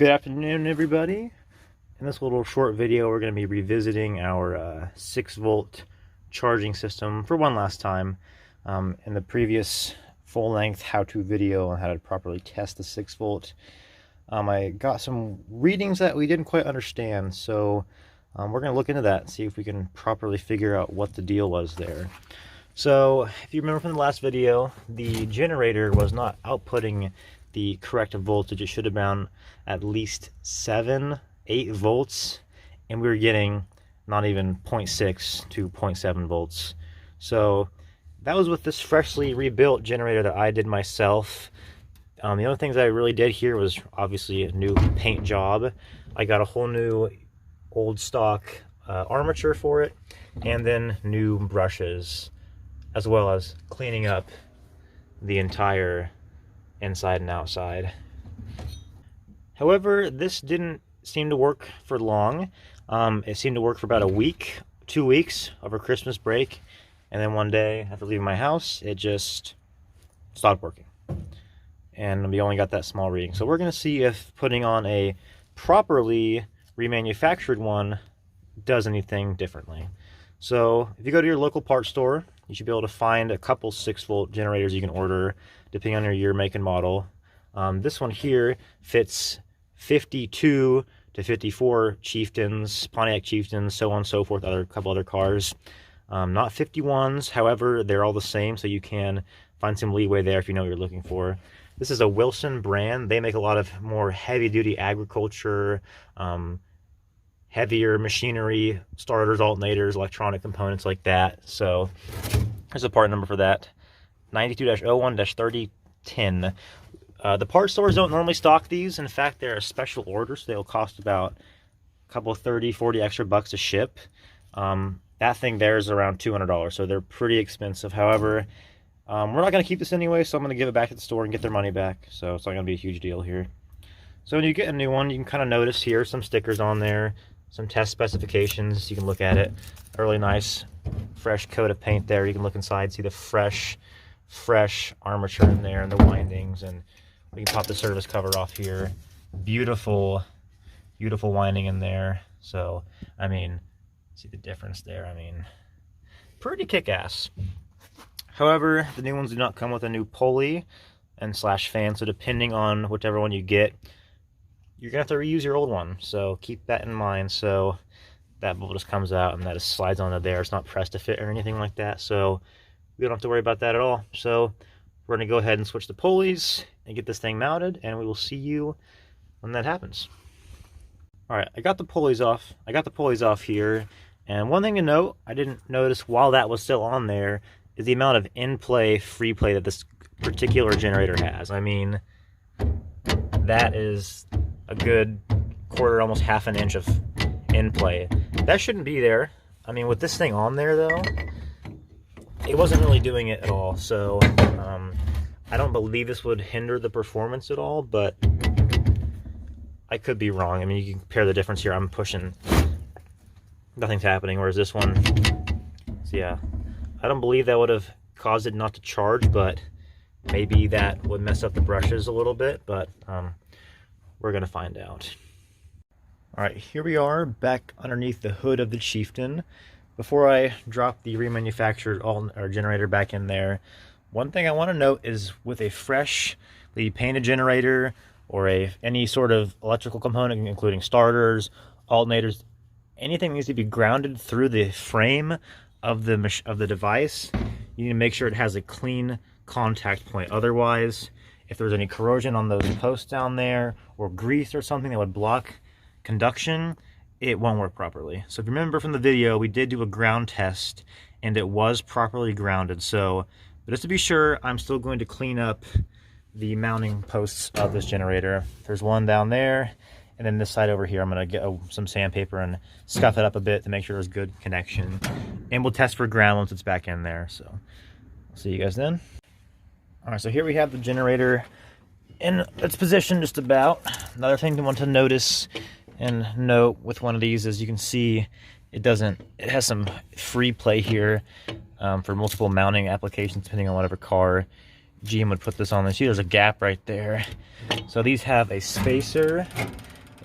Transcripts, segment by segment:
Good afternoon, everybody. In this little short video, we're going to be revisiting our 6-volt charging system for one last time. In the previous full-length how-to video on how to properly test the 6-volt, I got some readings that we didn't quite understand, so we're going to look into that and see if we can properly figure out what the deal was there. So, if you remember from the last video, the generator was not outputting the correct voltage. It should have been at least 8 volts, and we were getting not even 0.6 to 0.7 volts. So that was with this freshly rebuilt generator that I did myself. The only things I really did here was obviously a new paint job. I got a whole new old stock armature for it, and then new brushes, as well as cleaning up the entire inside and outside. However, this didn't seem to work for long. It seemed to work for about a week, 2 weeks over Christmas break, and then one day after leaving my house, it just stopped working. And we only got that small reading. So we're going to see if putting on a properly remanufactured one does anything differently. So if you go to your local parts store, you should be able to find a couple 6-volt generators you can order depending on your year, make, and model. This one here fits 52 to 54 Chieftains, Pontiac Chieftains, so on and so forth, a couple other cars. Not 51s, however, they're all the same, so you can find some leeway there if you know what you're looking for. This is a Wilson brand. They make a lot of more heavy-duty agriculture, heavier machinery, starters, alternators, electronic components like that. So here's a part number for that, 92-01-3010. The parts stores don't normally stock these. In fact, they're a special order, so they'll cost about a couple 30, 40 extra bucks to ship. That thing there is around $200, so they're pretty expensive. However, we're not going to keep this anyway, so I'm going to give it back at the store and get their money back. So it's not going to be a huge deal here. So when you get a new one, you can kind of notice here some stickers on there, some test specifications. You can look at it. A really nice, fresh coat of paint there. You can look inside, see the fresh armature in there and the windings, and we can pop the service cover off here. Beautiful winding in there. So, I mean, see the difference there. I mean, pretty kick-ass. However, the new ones do not come with a new pulley and slash fan, so depending on whichever one you get, you're gonna have to reuse your old one. So keep that in mind. So that bolt just comes out and that just slides onto there. It's not pressed to fit or anything like that. So we don't have to worry about that at all. So we're going to go ahead and switch the pulleys and get this thing mounted, and we will see you when that happens. All right, I got the pulleys off. Here, and one thing to note, I didn't notice while that was still on there, is the amount of in-play free play that this particular generator has. I mean, that is a good quarter, almost half an inch of in-play. That shouldn't be there. I mean, with this thing on there though, it wasn't really doing it at all. So I don't believe this would hinder the performance at all, but I could be wrong. I mean, you can compare the difference here. I'm pushing, nothing's happening, whereas this one, so yeah, I don't believe that would have caused it not to charge, but maybe that would mess up the brushes a little bit, but we're gonna find out. All right, here we are back underneath the hood of the Chieftain. Before I drop the remanufactured generator back in there, one thing I want to note is with a freshly painted generator or any sort of electrical component, including starters, alternators, anything needs to be grounded through the frame of the device. You need to make sure it has a clean contact point. Otherwise, if there's any corrosion on those posts down there or grease or something that would block conduction, it won't work properly. So if you remember from the video, we did do a ground test and it was properly grounded. So, but just to be sure, I'm still going to clean up the mounting posts of this generator. There's one down there, and then this side over here, I'm gonna get some sandpaper and scuff it up a bit to make sure there's good connection. And we'll test for ground once it's back in there. So I'll see you guys then. All right, so here we have the generator in its position just about. Another thing to want to notice and note with one of these is you can see it has some free play here for multiple mounting applications depending on whatever car GM would put this on. You see there's a gap right there. So these have a spacer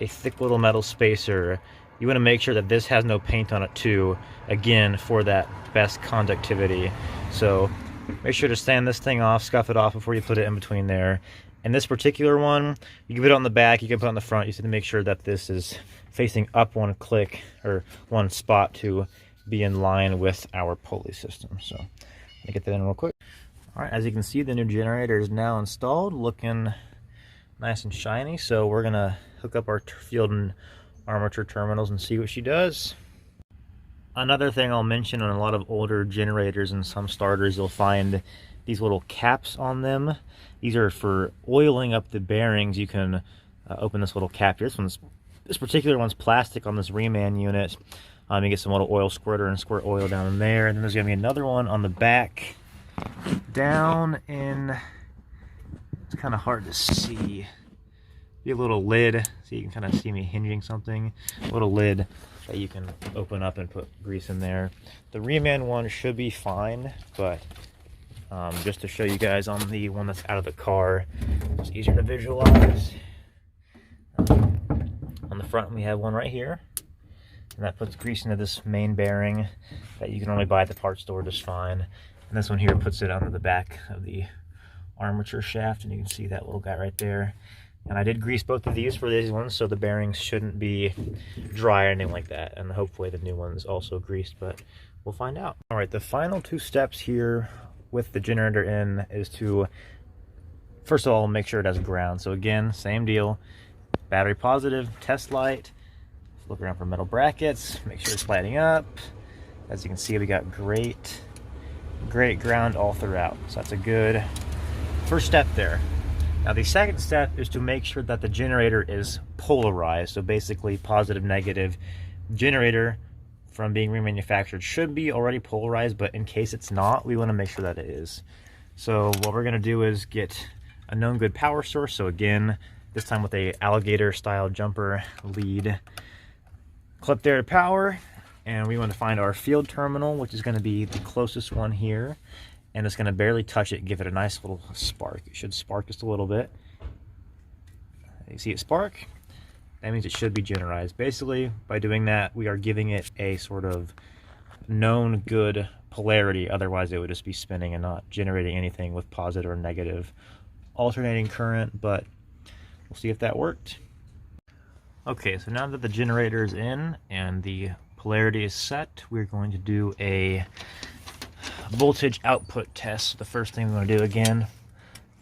a thick little metal spacer. You want to make sure that this has no paint on it too, again, for that best conductivity. So make sure to sand this thing off, scuff it off before you put it in between there. And this particular one, you can put it on the back, you can put it on the front. You just have to make sure that this is facing up one click or one spot to be in line with our pulley system. So let me get that in real quick. All right, as you can see, the new generator is now installed, looking nice and shiny. So we're gonna hook up our field and armature terminals and see what she does. Another thing I'll mention, on a lot of older generators and some starters, you'll find these little caps on them. These are for oiling up the bearings. You can open this little cap here. This particular one's plastic on this Reman unit. You get some little oil squirter and squirt oil down in there. And then there's gonna be another one on the back down in, it's kind of hard to see. Be a little lid, so you can kind of see me hinging something. A little lid that you can open up and put grease in there. The Reman one should be fine, but just to show you guys on the one that's out of the car, it's easier to visualize. On the front we have one right here, and that puts grease into this main bearing that you can only buy at the parts store just fine. And this one here puts it onto the back of the armature shaft, and you can see that little guy right there. And I did grease both of these for these ones, so the bearings shouldn't be dry or anything like that. And hopefully the new one's also greased, but we'll find out. All right, the final two steps here with the generator in is to, first of all, make sure it has ground. So again, same deal, battery positive, test light, look around for metal brackets, make sure it's lighting up. As you can see, we got great ground all throughout. So that's a good first step there. Now the second step is to make sure that the generator is polarized. So basically positive, negative. Generator from being remanufactured should be already polarized, but in case it's not, we want to make sure that it is. So what we're going to do is get a known good power source. So again, this time with a alligator style jumper lead clip there to power. And we want to find our field terminal, which is going to be the closest one here. And it's going to barely touch it, give it a nice little spark. It should spark just a little bit. You see it spark? That means it should be generized. Basically, by doing that, we are giving it a sort of known good polarity. Otherwise, it would just be spinning and not generating anything with positive or negative alternating current, but we'll see if that worked. Okay, so now that the generator is in and the polarity is set, we're going to do a voltage output test. The first thing we want to do, again,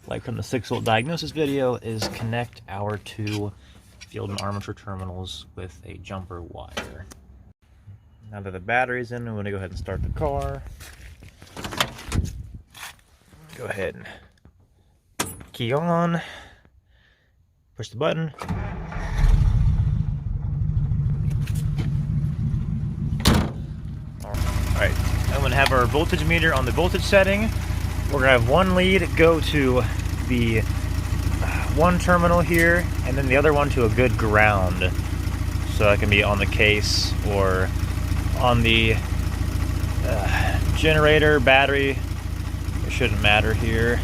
like from the 6-volt diagnosis video, is connect our two field and armature terminals with a jumper wire. Now that the battery's in, we want to go ahead and start the car. Go ahead and key on, push the button. All right, I'm going to have our voltage meter on the voltage setting. We're going to have one lead go to the one terminal here, and then the other one to a good ground. So that can be on the case or on the generator, battery. It shouldn't matter here.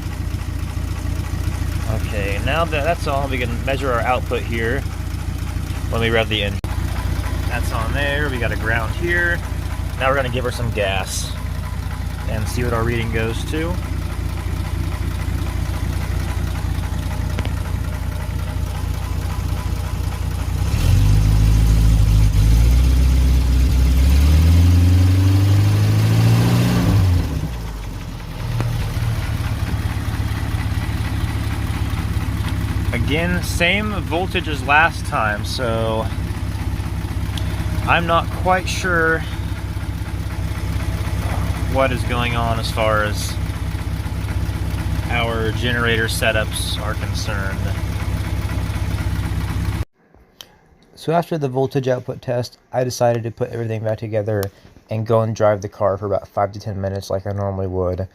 Okay, now that that's all, we can measure our output here when we rev the engine. That's on there, we got a ground here. Now we're going to give her some gas and see what our reading goes to. Again, same voltage as last time, so I'm not quite sure what is going on as far as our generator setups are concerned. So after the voltage output test, I decided to put everything back together and go and drive the car for about 5 to 10 minutes like I normally would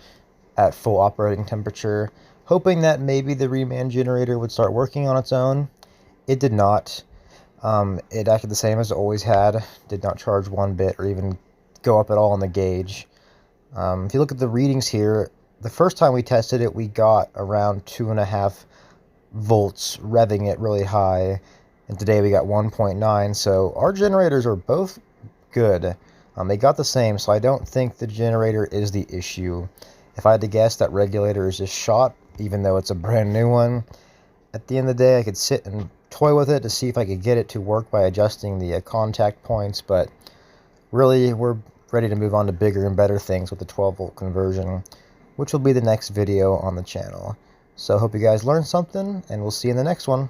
at full operating temperature, hoping that maybe the Reman generator would start working on its own. It did not. It acted the same as it always had, did not charge one bit or even go up at all on the gauge. If you look at the readings here, the first time we tested it, we got around 2.5 volts, revving it really high. and today we got 1.9. So our generators are both good. They got the same, so I don't think the generator is the issue. If I had to guess, that regulator is just shot, even though it's a brand new one. At the end of the day, I could sit and toy with it to see if I could get it to work by adjusting the contact points, but really we're ready to move on to bigger and better things with the 12-volt conversion, which will be the next video on the channel. So I hope you guys learned something, and we'll see you in the next one.